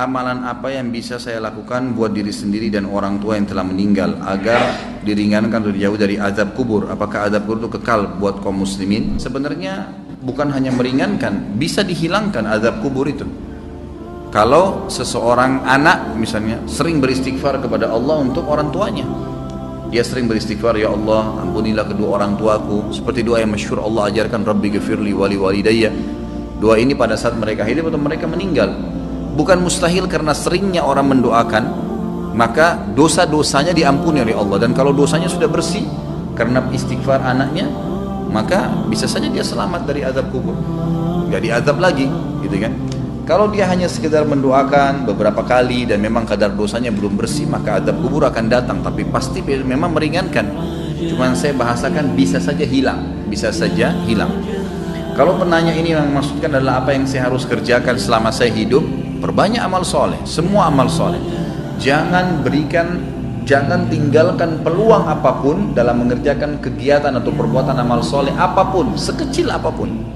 Amalan apa yang bisa saya lakukan buat diri sendiri dan orang tua yang telah meninggal agar diringankan atau dijauh dari azab kubur? Apakah azab kubur itu kekal buat kaum muslimin? Sebenarnya bukan hanya meringankan, bisa dihilangkan azab kubur itu. Kalau seseorang anak misalnya sering beristighfar kepada Allah untuk orang tuanya, dia sering beristighfar, ya Allah ampunilah kedua orang tuaku, seperti doa yang masyhur Allah ajarkan, Rabbi ghafirli wali walidayya. Doa ini pada saat mereka hidup atau mereka meninggal. Bukan mustahil karena seringnya orang mendoakan, maka dosa-dosanya diampuni oleh Allah. Dan kalau dosanya sudah bersih karena istighfar anaknya, maka bisa saja dia selamat dari azab kubur, nggak diazab lagi, gitu kan. Kalau dia hanya sekedar mendoakan beberapa kali dan memang kadar dosanya belum bersih, maka azab kubur akan datang, tapi pasti memang meringankan. Cuman saya bahasakan bisa saja hilang, bisa saja hilang. Kalau penanya ini yang maksudkan adalah apa yang saya harus kerjakan selama saya hidup, perbanyak amal soleh, semua amal soleh. Jangan tinggalkan peluang apapun dalam mengerjakan kegiatan atau perbuatan amal soleh apapun, sekecil apapun.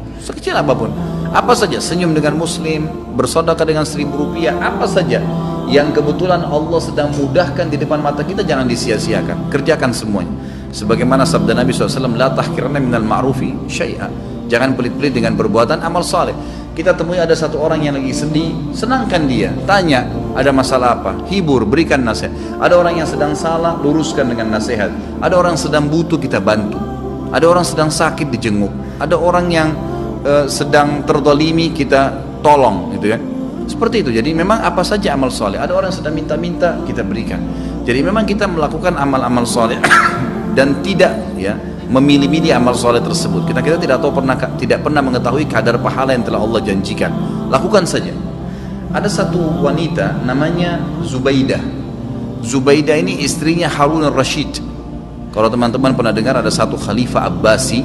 Apa saja, senyum dengan muslim, bersedekah dengan 1.000 rupiah, apa saja yang kebetulan Allah sedang mudahkan di depan mata kita, jangan disia-siakan, kerjakan semuanya. Sebagaimana sabda Nabi SAW, la tahkiranna minal ma'rufi syai'a. Jangan pelit-pelit dengan perbuatan amal saleh. Kita temui ada satu orang yang lagi sedih, senangkan dia, tanya ada masalah apa, hibur, berikan nasihat. Ada orang yang sedang salah, luruskan dengan nasihat. Ada orang sedang butuh, kita bantu. Ada orang sedang sakit, dijenguk. Ada orang yang sedang terdolimi, kita tolong, gitu kan. Seperti itu. Jadi memang apa saja amal saleh. Ada orang yang sedang minta-minta, kita berikan. Jadi memang kita melakukan amal-amal saleh dan tidak memilih-milih amal soleh tersebut. Kita tidak pernah mengetahui kadar pahala yang telah Allah janjikan. Lakukan saja. Ada satu wanita namanya Zubaidah. Zubaidah ini istrinya Harun al-Rashid. Kalau teman-teman pernah dengar, ada satu khalifah Abbasi,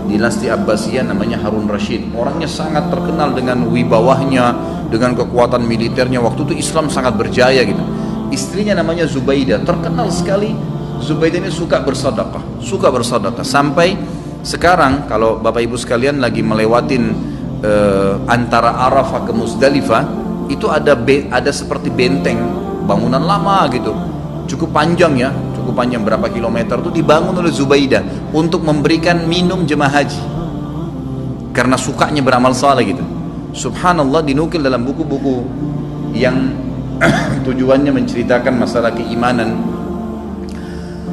dinasti Abbasiyah namanya Harun Rashid. Orangnya sangat terkenal dengan wibawahnya, dengan kekuatan militernya. Waktu itu Islam sangat berjaya gitu. Istrinya namanya Zubaidah, terkenal sekali. Zubaidah ini suka bersedekah sampai sekarang kalau Bapak Ibu sekalian lagi melewatin antara Arafah ke Muzdalifah, itu ada seperti benteng bangunan lama gitu, cukup panjang berapa kilometer, itu dibangun oleh Zubaidah untuk memberikan minum jemaah haji karena sukanya beramal saleh gitu. Subhanallah, dinukil dalam buku-buku yang tujuannya menceritakan masalah keimanan.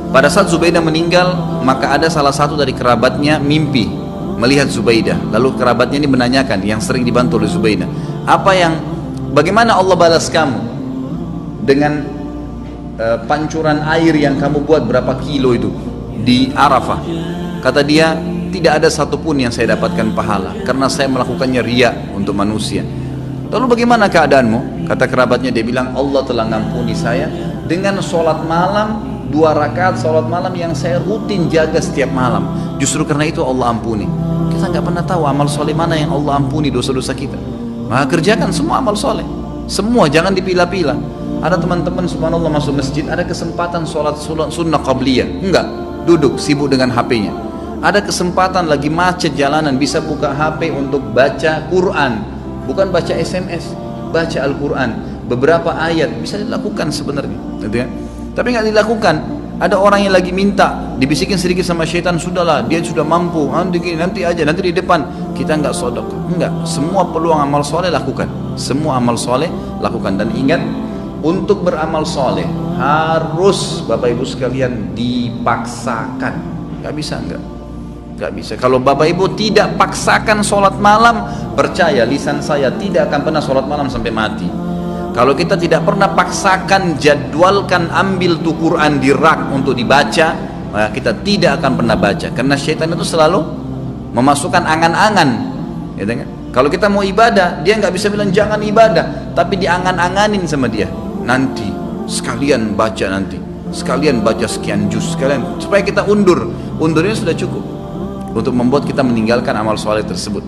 Pada saat Zubaidah meninggal, maka ada salah satu dari kerabatnya mimpi melihat Zubaidah. Lalu kerabatnya ini menanyakan, yang sering dibantu oleh Zubaidah, bagaimana Allah balas kamu dengan pancuran air yang kamu buat berapa kilo itu di Arafah? Kata dia, tidak ada satupun yang saya dapatkan pahala karena saya melakukannya riya untuk manusia. Lalu bagaimana keadaanmu? Kata kerabatnya, dia bilang, Allah telah ngampuni saya dengan sholat malam, 2 rakaat sholat malam yang saya rutin jaga setiap malam. Justru karena itu Allah ampuni. Kita nggak pernah tahu amal soleh mana yang Allah ampuni dosa-dosa kita. Maka kerjakan semua amal soleh, semua, jangan dipilah-pilah. Ada teman-teman subhanallah masuk masjid, ada kesempatan sholat sunnah qabliyah, enggak, duduk sibuk dengan HP-nya. Ada kesempatan lagi macet jalanan, bisa buka HP untuk baca Quran, bukan baca SMS, baca Al-Quran. Beberapa ayat bisa dilakukan sebenarnya, gitu ya. Tapi nggak dilakukan. Ada orang yang lagi minta, dibisikin sedikit sama syaitan, sudahlah, dia sudah mampu, nanti di depan. Kita nggak sedekah, enggak. Semua peluang amal soleh lakukan, semua amal soleh lakukan. Dan ingat, untuk beramal soleh harus Bapak Ibu sekalian dipaksakan. Nggak bisa. Kalau Bapak Ibu tidak paksakan sholat malam, percaya lisan saya tidak akan pernah sholat malam sampai mati. Kalau kita tidak pernah paksakan, jadwalkan, ambil tuh Quran di rak untuk dibaca, maka kita tidak akan pernah baca. Karena syaitan itu selalu memasukkan angan-angan, gitu kan? Kalau kita mau ibadah, dia nggak bisa bilang jangan ibadah, tapi diangan-anganin sama dia. Nanti sekalian baca sekian juz, sekalian, supaya kita undurnya sudah cukup untuk membuat kita meninggalkan amal soleh tersebut.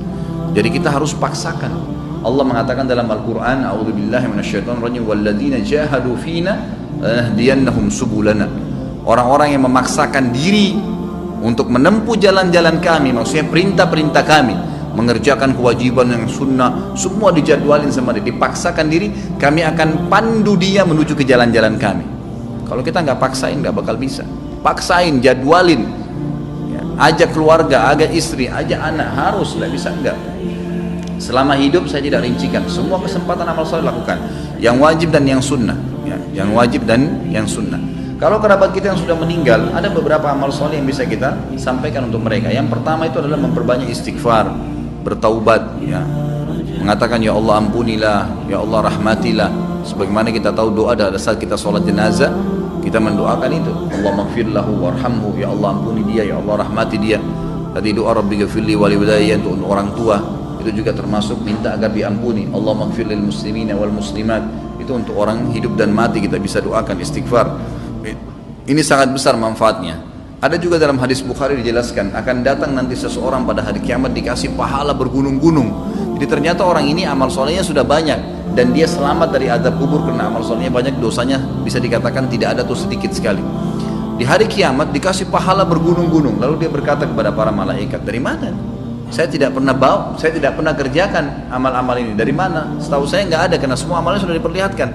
Jadi kita harus paksakan. Allah mengatakan dalam Al-Quran, a'udzubillahi minasyaitonirrajim, walladzina jahadu fina lanahdiyannahum subulana. Orang-orang yang memaksakan diri untuk menempuh jalan-jalan kami, maksudnya perintah-perintah kami, mengerjakan kewajiban yang sunnah, semua dijadwalin sama dia, dipaksakan diri, kami akan pandu dia menuju ke jalan-jalan kami. Kalau kita nggak paksain nggak bakal bisa. Paksain, jadwalin, ya, ajak keluarga, ajak istri, ajak anak, harus, nggak bisa enggak. Selama hidup saya tidak rincikan, semua kesempatan amal soleh lakukan, yang wajib dan yang sunnah, ya, yang wajib dan yang sunnah. Kalau kerabat kita yang sudah meninggal, ada beberapa amal soleh yang bisa kita sampaikan untuk mereka. Yang pertama itu adalah memperbanyak istighfar, bertaubat, ya, mengatakan ya Allah ampunilah, ya Allah rahmatilah. Sebagaimana kita tahu doa pada saat kita sholat jenazah, kita mendoakan itu, Allah maghfirlahu warhamhu, ya Allah ampuni dia, ya Allah rahmati dia. Tadi doa Rabbi ghafirli wali walidayya untuk orang tua, itu juga termasuk minta agar diampuni. Allah maghfir lil muslimina wal muslimat, itu untuk orang hidup dan mati kita bisa doakan istighfar. Ini sangat besar manfaatnya. Ada juga dalam hadis Bukhari dijelaskan akan datang nanti seseorang pada hari kiamat dikasih pahala bergunung-gunung. Jadi ternyata orang ini amal solehnya sudah banyak dan dia selamat dari azab kubur karena amal solehnya banyak, dosanya bisa dikatakan tidak ada atau sedikit sekali. Di hari kiamat dikasih pahala bergunung-gunung. Lalu dia berkata kepada para malaikat, dari mana? Saya tidak pernah saya tidak pernah kerjakan amal-amal ini. Dari mana? Setahu saya nggak ada karena semua amalnya sudah diperlihatkan.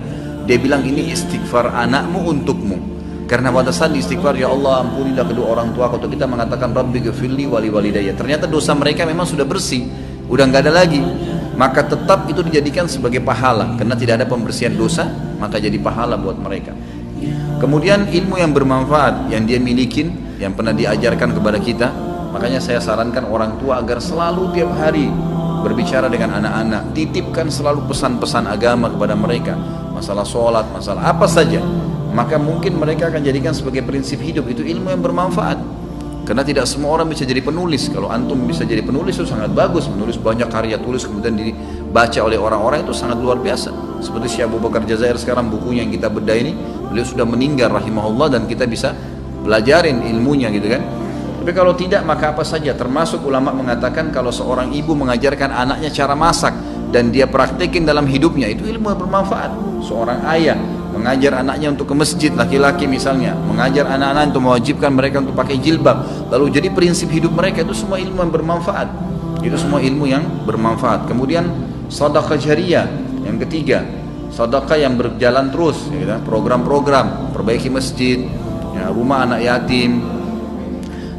Dia bilang ini istighfar anakmu untukmu. Karena pada saat istighfar, ya Allah ampunilah kedua orang tua, kalau kita mengatakan Rabbi ghafirli wali walidayya, ternyata dosa mereka memang sudah bersih, udah nggak ada lagi, maka tetap itu dijadikan sebagai pahala karena tidak ada pembersihan dosa, maka jadi pahala buat mereka. Kemudian ilmu yang bermanfaat yang dia milikin, yang pernah diajarkan kepada kita, makanya saya sarankan orang tua agar selalu tiap hari berbicara dengan anak-anak, titipkan selalu pesan-pesan agama kepada mereka, masalah sholat, masalah apa saja. Maka mungkin mereka akan jadikan sebagai prinsip hidup, itu ilmu yang bermanfaat. Karena tidak semua orang bisa jadi penulis. Kalau antum bisa jadi penulis itu sangat bagus, menulis banyak karya tulis kemudian dibaca oleh orang-orang, itu sangat luar biasa. Seperti Syekh Abu Bakar Jazair sekarang, bukunya yang kita bedah ini, beliau sudah meninggal rahimahullah dan kita bisa belajarin ilmunya gitu kan. Tapi kalau tidak, maka apa saja. Termasuk ulama mengatakan kalau seorang ibu mengajarkan anaknya cara masak dan dia praktekin dalam hidupnya, itu ilmu yang bermanfaat. Seorang ayah mengajar anaknya untuk ke masjid, laki-laki misalnya, mengajar anak-anak untuk mewajibkan mereka untuk pakai jilbab, lalu jadi prinsip hidup mereka, itu semua ilmu yang bermanfaat. Itu semua ilmu yang bermanfaat. Kemudian sedekah jariyah yang ketiga, sedekah yang berjalan terus, ya, program-program, perbaiki masjid, ya, rumah anak yatim.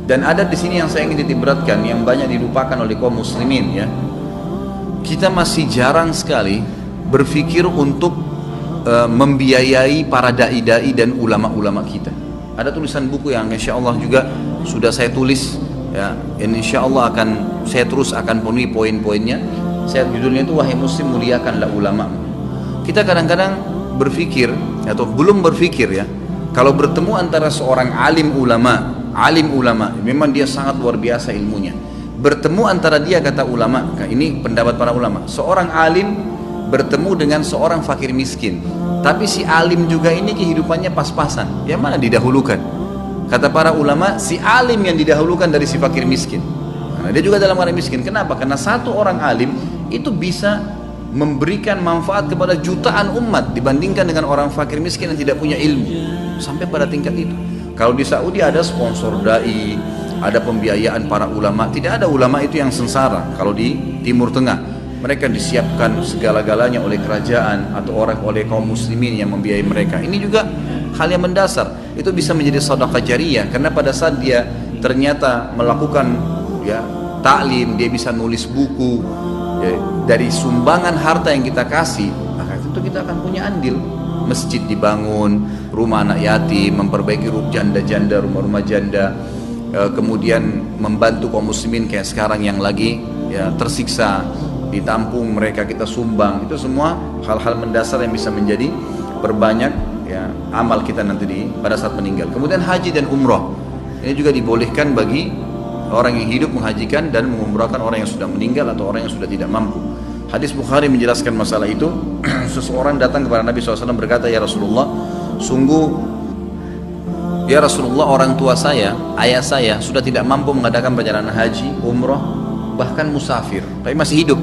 Dan ada di sini yang saya ingin ditiberatkan, yang banyak dilupakan oleh kaum muslimin, ya. Kita masih jarang sekali berpikir untuk membiayai para dai-dai dan ulama-ulama kita. Ada tulisan buku yang insya Allah juga sudah saya tulis, ya, insya Allah saya terus akan penuhi poin-poinnya. Saya judulnya itu Wahai Muslim muliakanlah ulama. Kita kadang-kadang berpikir atau belum berpikir, ya, kalau bertemu antara seorang alim ulama memang dia sangat luar biasa ilmunya. Bertemu antara dia, kata ulama, ini pendapat para ulama, seorang alim bertemu dengan seorang fakir miskin, tapi si alim juga ini kehidupannya pas-pasan, yang mana didahulukan? Kata para ulama, si alim yang didahulukan dari si fakir miskin. Nah, dia juga dalam keadaan miskin. Kenapa? Karena satu orang alim itu bisa memberikan manfaat kepada jutaan umat dibandingkan dengan orang fakir miskin yang tidak punya ilmu. Sampai pada tingkat itu. Kalau di Saudi ada sponsor dai, ada pembiayaan para ulama. Tidak ada ulama itu yang sengsara. Kalau di Timur Tengah, mereka disiapkan segala-galanya oleh kerajaan atau oleh kaum muslimin yang membiayai mereka. Ini juga hal yang mendasar. Itu bisa menjadi sedekah jariyah karena pada saat dia ternyata melakukan, ya, taklim, dia bisa nulis buku, ya, dari sumbangan harta yang kita kasih, maka itu kita akan punya andil. Masjid dibangun, rumah anak yatim, memperbaiki rumah janda-janda, rumah-rumah janda, kemudian membantu kaum muslimin kayak sekarang yang lagi, ya, tersiksa, ditampung mereka, kita sumbang. Itu semua hal-hal mendasar yang bisa menjadi perbanyak, ya, amal kita nanti pada saat meninggal. Kemudian haji dan umrah ini juga dibolehkan bagi orang yang hidup menghajikan dan mengumrahkan orang yang sudah meninggal atau orang yang sudah tidak mampu. Hadis Bukhari menjelaskan masalah itu. Seseorang datang kepada Nabi SAW berkata, ya Rasulullah, sungguh ya Rasulullah, orang tua saya, ayah saya sudah tidak mampu mengadakan perjalanan haji, umrah, bahkan musafir, tapi masih hidup,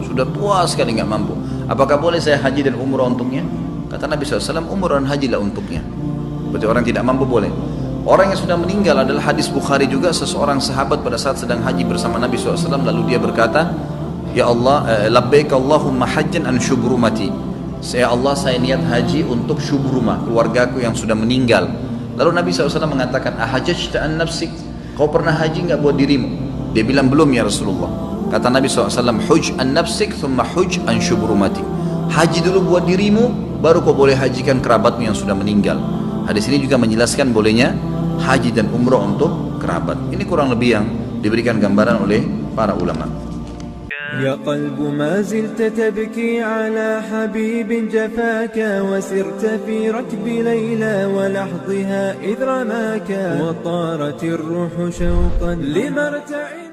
sudah tua sekali nggak mampu. Apakah boleh saya haji dan umrah untuknya? Kata Nabi SAW, umrah dan hajilah untuknya. Berarti orang tidak mampu boleh. Orang yang sudah meninggal adalah hadis Bukhari juga, seseorang sahabat pada saat sedang haji bersama Nabi SAW, lalu dia berkata, ya Allah, labbaik Allahumma hajjan an syubrumati. Ya Allah, saya niat haji untuk syubrumah, keluargaku yang sudah meninggal. Lalu Nabi SAW mengatakan, ahajjta an nafsik, kau pernah haji nggak buat dirimu? Dia bilang, belum ya Rasulullah. Kata Nabi SAW, huj an nafsik thumma huj an syubrumati. Haji dulu buat dirimu, baru kau boleh hajikan kerabatmu yang sudah meninggal. Hadis ini juga menjelaskan bolehnya haji dan umrah untuk kerabat. Ini kurang lebih yang diberikan gambaran oleh para ulama. يا قلب ما زلت تبكي على حبيب جفاك وسرت في ركب ليلى ولحظها إذ رماك وطارت الروح شوقا لمرتع